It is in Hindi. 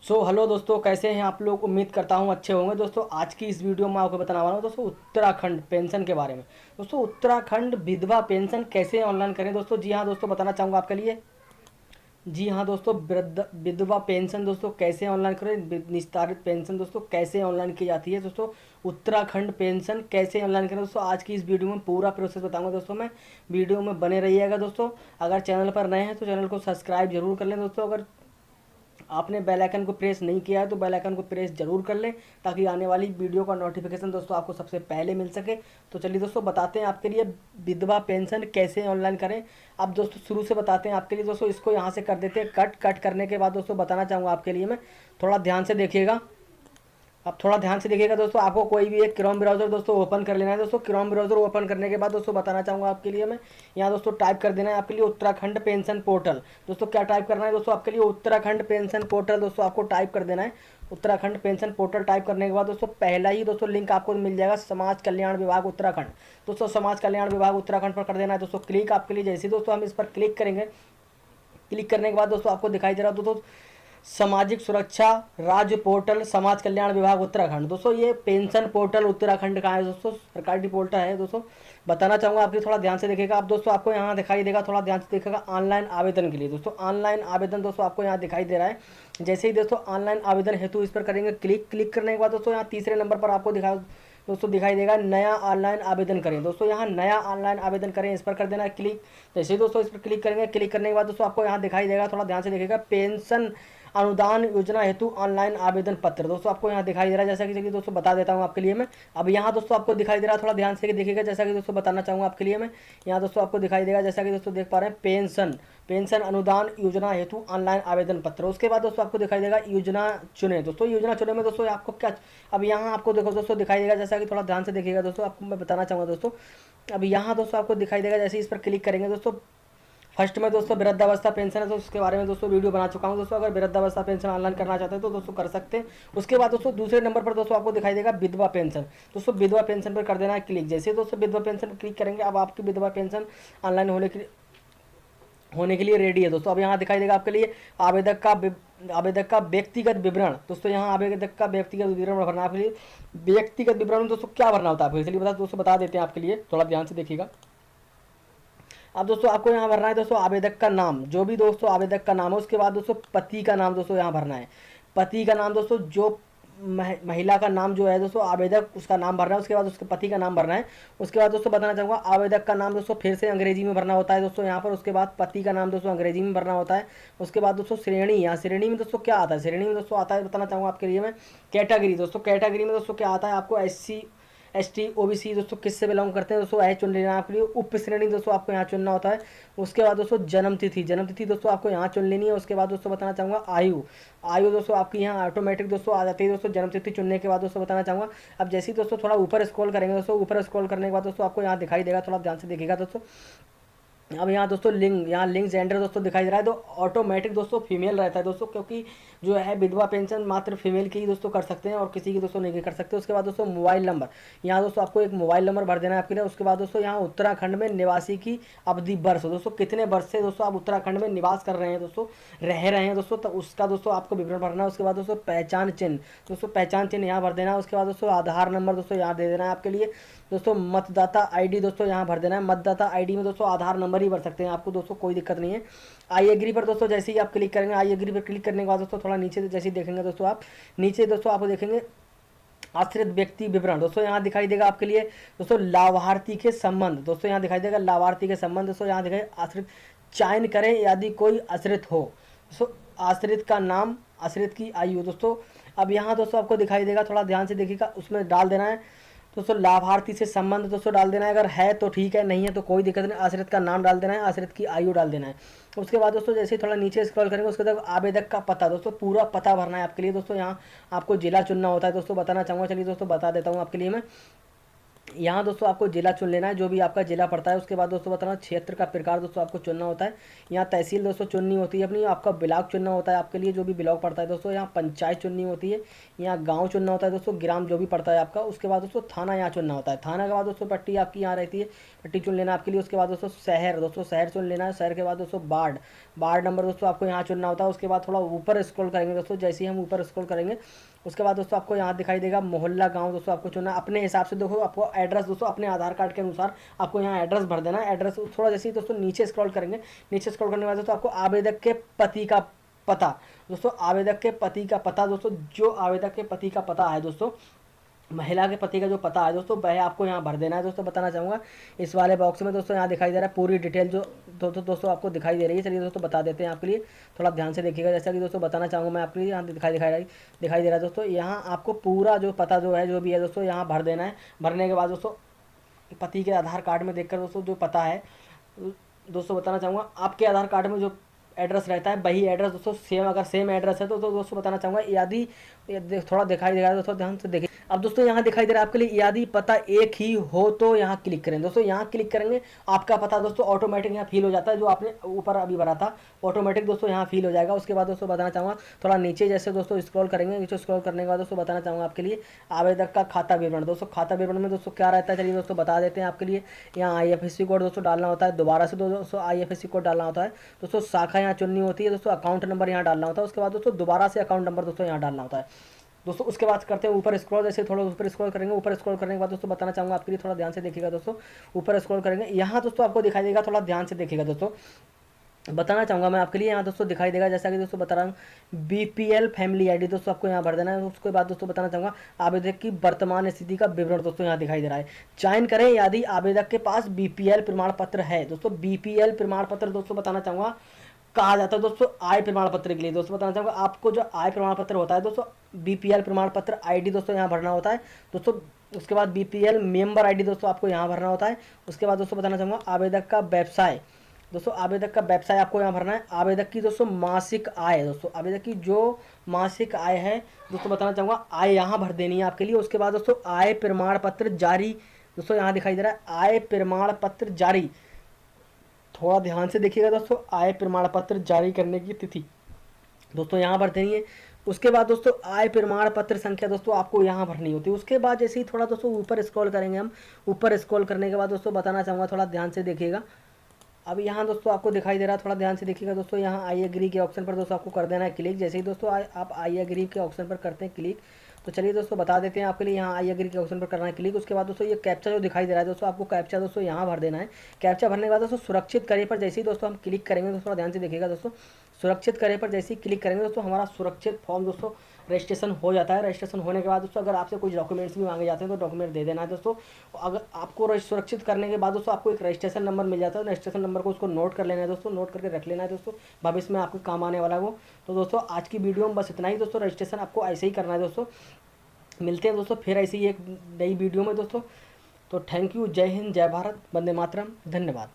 हेलो दोस्तों, कैसे हैं आप लोग। उम्मीद करता हूं अच्छे होंगे। दोस्तों आज की इस वीडियो में आपको बताने वाला हूं दोस्तों उत्तराखंड पेंशन के बारे में। दोस्तों उत्तराखंड विधवा पेंशन कैसे ऑनलाइन करें। दोस्तों जी हाँ दोस्तों, बताना चाहूँगा आपके लिए। जी हाँ दोस्तों, विधवा पेंशन दोस्तों कैसे ऑनलाइन करें। निस्तारित पेंशन दोस्तों कैसे ऑनलाइन की जाती है। दोस्तों उत्तराखंड पेंशन कैसे ऑनलाइन करें। दोस्तों आज की इस वीडियो में पूरा प्रोसेस बताऊंगा दोस्तों मैं। वीडियो में बने रहिएगा दोस्तों। अगर चैनल पर नए हैं तो चैनल को सब्सक्राइब जरूर कर लें दोस्तों। अगर आपने बेल आइकन को प्रेस नहीं किया है तो बेल आइकन को प्रेस जरूर कर लें, ताकि आने वाली वीडियो का नोटिफिकेशन दोस्तों आपको सबसे पहले मिल सके। तो चलिए दोस्तों बताते हैं आपके लिए विधवा पेंशन कैसे ऑनलाइन करें। अब दोस्तों शुरू से बताते हैं आपके लिए। दोस्तों इसको यहाँ से कर देते हैं कट करने के बाद दोस्तों बताना चाहूँगा आपके लिए मैं। थोड़ा ध्यान से देखिएगा। अब थोड़ा ध्यान से देखिएगा दोस्तों। आपको कोई भी एक क्रोम ब्राउज़र दोस्तों ओपन कर लेना है। दोस्तों क्रोम ब्राउज़र ओपन करने के बाद दोस्तों बताना चाहूँगा आपके लिए मैं, यहाँ दोस्तों टाइप कर देना है आपके लिए उत्तराखंड पेंशन पोर्टल। दोस्तों क्या टाइप करना है दोस्तों आपके लिए, उत्तराखंड पेंशन पोर्टल दोस्तों आपको टाइप कर देना है। उत्तराखंड पेंशन पोर्टल टाइप करने के बाद दोस्तों पहला ही दोस्तों लिंक आपको मिल जाएगा, समाज कल्याण विभाग उत्तराखंड। दोस्तों समाज कल्याण विभाग उत्तराखंड पर कर देना है दोस्तों क्लिक आपके लिए। जैसे दोस्तों हम इस पर क्लिक करेंगे, क्लिक करने के बाद दोस्तों आपको दिखाई दे रहा है दोस्तों सामाजिक सुरक्षा राज्य पोर्टल समाज कल्याण विभाग उत्तराखंड। दोस्तों ये पेंशन पोर्टल उत्तराखंड का है दोस्तों, सरकारी पोर्टल है दोस्तों। बताना चाहूँगा आपके, थोड़ा ध्यान से देखिएगा। आप दोस्तों आपको यहाँ दिखाई देगा, थोड़ा ध्यान से देखिएगा ऑनलाइन आवेदन के लिए। दोस्तों ऑनलाइन आवेदन दोस्तों आपको यहाँ दिखाई दे रहा है। जैसे ही दोस्तों ऑनलाइन आवेदन हेतु इस पर करेंगे क्लिक करने के बाद दोस्तों यहाँ तीसरे नंबर पर आपको दिखाई देगा नया ऑनलाइन आवेदन करें। दोस्तों यहाँ नया ऑनलाइन आवेदन करें, इस पर कर देना है क्लिक। जैसे ही दोस्तों इस पर क्लिक करेंगे, क्लिक करने के बाद दोस्तों आपको यहाँ दिखाई देगा, थोड़ा ध्यान से देखिएगा, पेंशन अनुदान योजना हेतु ऑनलाइन आवेदन पत्र। दोस्तों आपको यहाँ दिखाई दे रहा है, जैसा कि चलिए दोस्तों बता देता हूँ आपके लिए मैं। अब यहाँ दोस्तों आपको दिखाई दे रहा है, थोड़ा ध्यान से देखिएगा, जैसा कि दोस्तों बताना चाहूँगा आपके लिए मैं। यहाँ दोस्तों आपको दिखाई देगा, जैसा कि दोस्तों देख पा रहे हैं, पेंशन अनुदान योजना हेतु ऑनलाइन आवेदन पत्र। उसके बाद दोस्तों आपको दिखाई देगा योजना चुने। दोस्तों योजना चुने में दोस्तों आपको क्या, अब यहाँ आपको देखो दोस्तों दिखाई देगा, जैसा कि थोड़ा ध्यान से देखिएगा दोस्तों, आपको मैं बताना चाहूँगा दोस्तों। अब यहाँ दोस्तों आपको दिखाई देगा, जैसे इस पर क्लिक करेंगे दोस्तों, फर्स्ट में दोस्तों वृद्धावस्था पेंशन है, तो उसके बारे में दोस्तों वीडियो बना चुका हूं दोस्तों। अगर वृद्धावस्था पेंशन ऑनलाइन करना चाहते हैं तो दोस्तों कर सकते हैं। उसके बाद दोस्तों दूसरे नंबर पर दोस्तों आपको दिखाई देगा विधवा पेंशन। दोस्तों विधवा पेंशन पर कर देना है क्लिक। जैसे दोस्तों विधवा पेंशन पर क्लिक करेंगे, अब आपकी विधवा पेंशन ऑनलाइन होने के लिए रेडी है दोस्तों। अब यहाँ दिखाई देगा आपके लिए आवेदक का व्यक्तिगत विवरण। दोस्तों यहाँ आवेदक का व्यक्तिगत विवरण भरना आपके लिए। व्यक्तिगत विवरण दोस्तों क्या भरना होता है आपको, इसलिए दोस्तों बता देते हैं आपके लिए, थोड़ा ध्यान से देखिएगा। अब दोस्तों आपको यहाँ भरना है दोस्तों आवेदक का नाम, जो भी दोस्तों आवेदक का नाम है। उसके बाद दोस्तों पति का नाम दोस्तों यहाँ भरना है। पति का नाम दोस्तों, जो महिला का नाम जो है दोस्तों आवेदक, उसका नाम भरना है। उसके बाद उसके पति का नाम भरना है। उसके बाद दोस्तों बताना चाहूँगा आवेदक का नाम दोस्तों फिर से अंग्रेजी में भरना होता है दोस्तों यहाँ पर। उसके बाद पति का नाम दोस्तों अंग्रेजी में भरना होता है। उसके बाद दोस्तों श्रेणी, यहाँ श्रेणी में दोस्तों क्या आता है, श्रेणी में दोस्तों आता है, बताना चाहूँगा आपके लिए मैं, कैटेगरी। दोस्तों कैटेगरी में दोस्तों क्या आता है आपको, SC OBC दोस्तों किससे बिलोंग करते हैं दोस्तों, ऐसे चुन लेना आपके लिए। उप श्रेणी दोस्तों आपको यहाँ चुनना होता है। उसके बाद दोस्तों जन्म तिथि दोस्तों आपको यहाँ चुन लेनी है। उसके बाद दोस्तों बताना चाहूँगा आयु दोस्तों आपकी यहाँ ऑटोमेटिक दोस्तों आ जाती है दोस्तों जन्म तिथि चुनने के बाद। दोस्तों बताना चाहूँगा, अब जैसे ही दोस्तों थोड़ा ऊपर स्क्रॉल करेंगे दोस्तों, ऊपर स्क्रॉल करने के बाद दोस्तों आपको यहाँ दिखाई देगा, थोड़ा ध्यान से देखिएगा दोस्तों। अब यहाँ दोस्तों लिंग जेंडर दोस्तों दिखाई दे रहा है, तो ऑटोमेटिक दोस्तों फीमेल रहता है दोस्तों, क्योंकि जो है विधवा पेंशन मात्र फीमेल की ही दोस्तों कर सकते हैं और किसी की दोस्तों नहीं कर सकते। उसके बाद दोस्तों मोबाइल नंबर, यहाँ दोस्तों आपको एक मोबाइल नंबर भर देना है आपके लिए। उसके बाद दोस्तों यहाँ उत्तराखंड में निवासी की अवधि वर्ष, दोस्तों कितने वर्ष से दोस्तों आप उत्तराखंड में निवास कर रहे हैं दोस्तों, रह रहे हैं दोस्तों, तो उसका दोस्तों आपको विवरण भरना है। उसके बाद दोस्तों पहचान चिन्ह, दोस्तों पहचान चिन्ह यहाँ भर देना है। उसके बाद दोस्तों आधार नंबर दोस्तों यहाँ दे देना है आपके लिए। दोस्तों मतदाता ID दोस्तों यहाँ भर देना है। मतदाता ID में दोस्तों आधार नंबर ही भर सकते हैं आपको दोस्तों, कोई दिक्कत नहीं है। आई एग्री पर दोस्तों जैसे ही आप क्लिक करेंगे, आई एग्री पर क्लिक करने के बाद दोस्तों थोड़ा नीचे जैसे ही देखेंगे दोस्तों आप, नीचे दोस्तों आपको देखेंगे आश्रित व्यक्ति विवरण। दोस्तों यहाँ दिखाई देगा आपके लिए दोस्तों लाभार्थी के संबंध। दोस्तों यहाँ दिखाई देगा लाभार्थी के संबंध। दोस्तों यहाँ दिखाई आश्रित चयन करें यदि कोई आश्रित हो। दोस्तों आश्रित का नाम, आश्रित की आयु। दोस्तों अब यहाँ दोस्तों आपको दिखाई देगा, थोड़ा ध्यान से देखिएगा, उसमें डाल देना है दोस्तों लाभार्थी से संबंध दोस्तों डाल देना है। अगर है तो ठीक है, नहीं है तो कोई दिक्कत नहीं। आश्रित का नाम डाल देना है, आश्रित की आयु डाल देना है। उसके बाद दोस्तों जैसे ही थोड़ा नीचे स्क्रॉल करेंगे, उसके बाद आवेदक का पता, दोस्तों पूरा पता भरना है आपके लिए। दोस्तों यहाँ आपको जिला चुनना होता है दोस्तों, बताना चाहूँगा, चलिए दोस्तों बता देता हूँ आपके लिए मैं। यहाँ दोस्तों आपको जिला चुन लेना है, जो भी आपका जिला पड़ता है। उसके बाद दोस्तों बताना क्षेत्र का प्रकार दोस्तों आपको चुनना होता है। यहाँ तहसील दोस्तों चुननी होती है अपनी, आपका ब्लॉक चुनना होता है आपके लिए, जो भी ब्लॉक पड़ता है दोस्तों। यहाँ पंचायत चुननी होती है, यहाँ गांव चुनना होता है दोस्तों, ग्राम जो भी पड़ता है आपका। उसके बाद दोस्तों थाना यहाँ चुनना होता है। थाना के बाद दोस्तों पट्टी आपकी यहाँ रहती है, पट्टी चुन लेना आपके लिए। उसके बाद दोस्तों शहर चुन लेना है। शहर के बाद दोस्तों वार्ड नंबर दोस्तों आपको यहाँ चुनना होता है। उसके बाद थोड़ा ऊपर स्क्रॉल करेंगे दोस्तों, जैसे ही हम ऊपर स्क्रॉल करेंगे उसके बाद दोस्तों आपको यहाँ दिखाई देगा मोहल्ला गांव दोस्तों आपको चुनना अपने हिसाब से। देखो आपको एड्रेस दोस्तों अपने आधार कार्ड के अनुसार आपको यहाँ एड्रेस भर देना है। एड्रेस थोड़ा जैसे ही दोस्तों नीचे स्क्रॉल करेंगे, नीचे स्क्रॉल करने के बाद दोस्तों आपको आवेदक के पति का पता दोस्तों, आवेदक के पति का पता दोस्तों, जो आवेदक के पति का पता है दोस्तों, महिला के पति का जो पता है दोस्तों, वह आपको यहाँ भर देना है दोस्तों। बताना चाहूँगा इस वाले बॉक्स में दोस्तों यहाँ दिखाई दे रहा है पूरी डिटेल जो दोस्तों आपको दिखाई दे रही है। चलिए दोस्तों बता देते हैं आपके लिए, थोड़ा ध्यान से देखिएगा। जैसा कि दोस्तों बताना चाहूँगा मैं आपके लिए, यहाँ दिखाई दे रहा है दोस्तों। यहाँ आपको पूरा जो पता जो है, जो भी है दोस्तों, यहाँ भर देना है। भरने के बाद दोस्तों पति के आधार कार्ड में देखकर दोस्तों जो पता है दोस्तों, बताना चाहूँगा आपके आधार कार्ड में जो एड्रेस रहता है वही एड्रेस दोस्तों सेम, अगर सेम एड्रेस है तो दोस्तों बताना चाहूँगा यदि थोड़ा दिखाई दे रहा है दोस्तों, ध्यान से देखिए। अब दोस्तों यहाँ दिखाई दे रहा है आपके लिए, यदि पता एक ही हो तो यहाँ क्लिक करें दोस्तों। यहाँ क्लिक करेंगे आपका पता दोस्तों ऑटोमेटिक यहाँ फिल हो जाता है, जो आपने ऊपर अभी भरा था ऑटोमेटिक दोस्तों यहाँ फिल हो जाएगा। उसके बाद दोस्तों बताना चाहूँगा थोड़ा नीचे जैसे दोस्तों स्क्रॉल करेंगे, नीचे स्क्रॉल करने के बाद दोस्तों बताना चाहूँगा आपके लिए आवेदक का खाता विवरण दोस्तों। खाता विवरण में दोस्तों क्या रहता है, चलिए दोस्तों बता देते हैं आपके लिए। यहाँ IFSC कोड दोस्तों डालना होता है, दोबारा से दोस्तों IFSC कोड डालना होता है दोस्तों। शाखा यहाँ चुननी होती है दोस्तों, अकाउंट नंबर यहाँ डालना होता है। उसके बाद दोस्तों दोबारा से अकाउंट नंबर दोस्तों यहाँ डालना होता है दोस्तों। उसके बाद करते हैं ऊपर स्क्रॉल, जैसे थोड़ा ऊपर स्क्रॉल करेंगे। ऊपर स्क्रॉल करने के बाद दोस्तों बताना चाहूँगा आपके लिए, थोड़ा ध्यान से देखिएगा दोस्तों। ऊपर स्क्रॉल करेंगे, यहाँ दोस्तों आपको दिखाई देगा, थोड़ा ध्यान से देखिएगा दोस्तों। बताना चाहूँगा मैं आपके लिए, यहाँ दोस्तों दिखाई देगा जैसा कि दोस्तों बता रहा हूँ BPL फैमिली ID दोस्तों आपको यहाँ भर देना है। उसके बाद दोस्तों बताना चाहूँगा आवेदक की वर्तमान स्थिति का विवरण दोस्तों यहाँ दिखाई दे रहा है। चयन करें यदि आवेदक के पास BPL प्रमाण पत्र है दोस्तों। BPL प्रमाण पत्र दोस्तों बताना चाहूँगा कहा जाता है दोस्तों आय प्रमाण पत्र के लिए दोस्तों। बताना चाहूँगा आपको जो आय प्रमाण पत्र होता है दोस्तों, BPL प्रमाण पत्र ID दोस्तों यहाँ भरना होता है दोस्तों। उसके बाद BPL मेंबर ID दोस्तों आपको यहाँ भरना होता है। उसके बाद दोस्तों बताना चाहूँगा आवेदक का व्यवसाय दोस्तों, आवेदक का व्यवसाय आपको यहाँ भरना है। आवेदक की दोस्तों मासिक आय दोस्तों, आवेदक की जो मासिक आय है दोस्तों बताना चाहूँगा आय यहाँ भर देनी है आपके लिए। उसके बाद दोस्तों आय प्रमाण पत्र जारी दोस्तों यहाँ दिखाई दे रहा है आय प्रमाण पत्र जारी, थोड़ा ध्यान से देखिएगा दोस्तों। आय प्रमाण पत्र जारी करने की तिथि दोस्तों यहाँ भर देनी है। उसके बाद दोस्तों आय प्रमाण पत्र संख्या दोस्तों आपको यहाँ भरनी होती है। उसके बाद जैसे ही थोड़ा दोस्तों ऊपर स्क्रॉल करेंगे हम, ऊपर स्क्रॉल करने के बाद दोस्तों बताना चाहूँगा थोड़ा ध्यान से देखिएगा। अब यहाँ दोस्तों आपको दिखाई दे रहा है, थोड़ा ध्यान से देखिएगा दोस्तों। यहाँ आई एग्री के ऑप्शन पर दोस्तों आपको कर देना है क्लिक। जैसे ही दोस्तों आप आई एग्री के ऑप्शन पर करते हैं क्लिक, तो चलिए दोस्तों बता देते हैं आपके लिए। यहाँ आई एग्री के ऑप्शन पर करना है क्लिक। उसके बाद दोस्तों ये कैप्चा जो दिखाई दे रहा है दोस्तों, आपको कैप्चा दोस्तों यहाँ भर देना है। कैप्चा भरने के बाद दोस्तों सुरक्षित करे पर जैसे ही दोस्तों हम क्लिक करेंगे दोस्तों, थोड़ा ध्यान से देखिएगा दोस्तों। सुरक्षित करे पर जैसे ही क्लिक करेंगे दोस्तों, हमारा सुरक्षित फॉर्म दोस्तों रजिस्ट्रेशन हो जाता है। रजिस्ट्रेशन होने के बाद दोस्तों अगर आपसे कुछ डॉक्यूमेंट्स भी मांगे जाते हैं तो डॉक्यूमेंट दे देना है दोस्तों। अगर आपको सुरक्षित करने के बाद दोस्तों आपको एक रजिस्ट्रेशन नंबर मिल जाता है। रजिस्ट्रेशन नंबर को उसको नोट कर लेना है दोस्तों, नोट करके रख लेना है दोस्तों, भविष्य में आपको काम आने वाला है वो। तो दोस्तों आज की वीडियो में बस इतना ही दोस्तों। रजिस्ट्रेशन आपको ऐसे ही करना है दोस्तों। मिलते हैं दोस्तों फिर ऐसी ही एक नई वीडियो में दोस्तों। तो थैंक यू, जय हिंद, जय भारत, वंदे मातरम, धन्यवाद।